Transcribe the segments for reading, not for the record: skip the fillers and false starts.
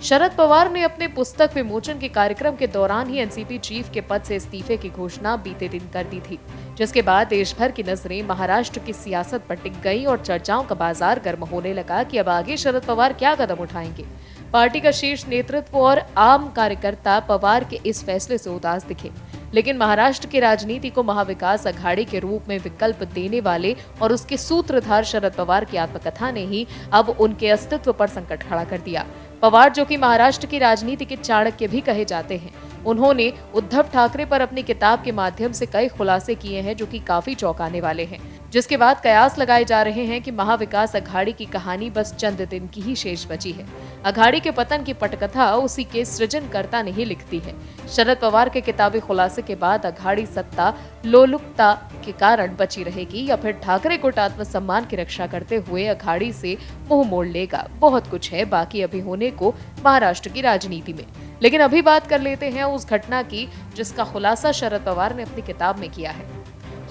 शरद पवार ने अपने पुस्तक विमोचन के कार्यक्रम के दौरान ही एनसीपी चीफ के पद से इस्तीफे की घोषणा बीते दिन कर दी थी, जिसके बाद देश भर की नजरें महाराष्ट्र की सियासत पर टिक गई और चर्चाओं का बाजार गर्म होने लगा कि अब आगे शरद पवार क्या कदम उठाएंगे। पार्टी का शीर्ष नेतृत्व और आम कार्यकर्ता पवार के इस फैसले से उदास दिखे, लेकिन महाराष्ट्र की राजनीति को महाविकास अघाड़ी के रूप में विकल्प देने वाले और उसके सूत्रधार शरद पवार की आत्मकथा ने ही अब उनके अस्तित्व पर संकट खड़ा कर दिया। पवार, जो कि महाराष्ट्र की राजनीति के चाणक्य भी कहे जाते हैं, उन्होंने उद्धव ठाकरे पर अपनी किताब के माध्यम से कई खुलासे किए हैं जो कि काफी चौंकाने वाले हैं, जिसके बाद कयास लगाए जा रहे हैं कि महाविकास अघाड़ी की कहानी बस चंद दिन की ही शेष बची है। अघाड़ी के पतन की पटकथा उसी के सृजनकर्ता ने ही लिखती है। शरद पवार के किताबी खुलासे के बाद अघाड़ी सत्ता लोलुपता के कारण बची रहेगी या फिर ठाकरे गुट आत्मसम्मान की रक्षा करते हुए अघाड़ी से मुंह मोड़ लेगा, बहुत कुछ है बाकी अभी होने को महाराष्ट्र की राजनीति में। लेकिन अभी बात कर लेते हैं उस घटना की जिसका खुलासा शरद पवार ने अपनी किताब में किया है।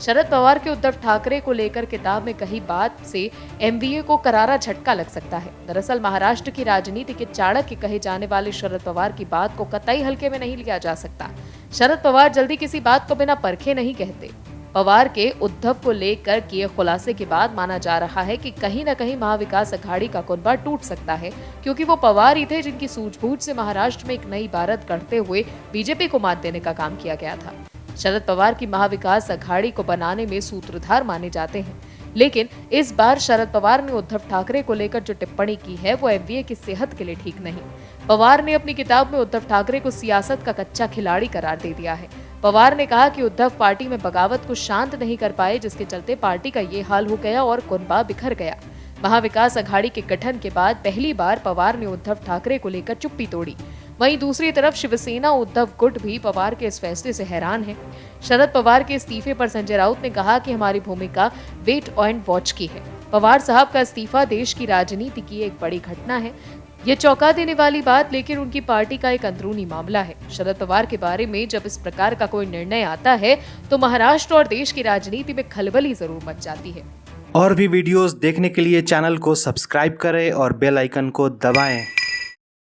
शरद पवार के उद्धव ठाकरे को लेकर किताब में कही बात से एमवीए को करारा झटका लग सकता है। दरअसल महाराष्ट्र की राजनीति के चाणक्य कहे जाने वाले शरद पवार की बात को कतई हल्के में नहीं लिया जा सकता। शरद पवार जल्दी किसी बात को बिना परखे नहीं कहते। पवार के उद्धव को लेकर किए खुलासे के बाद माना जा रहा है कि कहीं न कहीं महाविकास अघाड़ी का कुनबा टूट सकता है, क्योंकि वो पवार ही थे जिनकी सूझबूझ से महाराष्ट्र में एक नई भारत गढ़ते हुए बीजेपी को मात देने का काम किया गया था। शरद पवार की महाविकास अघाड़ी को बनाने में सूत्रधार माने जाते हैं, लेकिन इस बार शरद पवार ने उद्धव ठाकरे को लेकर जो टिप्पणी की है वो एमवीए की सेहत के लिए ठीक नहीं। पवार ने अपनी किताब में उद्धव ठाकरे को सियासत का कच्चा खिलाड़ी करार दे दिया है। पवार ने कहा कि उद्धव पार्टी में बगावत को शांत नहीं कर पाए, जिसके चलते पार्टी का ये हाल हो गया और कुनबा बिखर गया। महाविकास अघाड़ी के गठन के बाद पहली बार पवार ने उद्धव ठाकरे को लेकर चुप्पी तोड़ी। वहीं दूसरी तरफ शिवसेना उद्धव गुट भी पवार के इस फैसले से हैरान है। शरद पवार के इस्तीफे पर संजय राउत ने कहा कि हमारी भूमिका वेट एंड वॉच की है। पवार साहब का इस्तीफा देश की राजनीति की एक बड़ी घटना है। ये चौंका देने वाली बात लेकिन उनकी पार्टी का एक अंदरूनी मामला है। शरद पवार के बारे में जब इस प्रकार का कोई निर्णय आता है तो महाराष्ट्र और देश की राजनीति में खलबली जरूर मच जाती है। और भी वीडियोस देखने के लिए चैनल को सब्सक्राइब करें और बेल आइकन को दबाएं।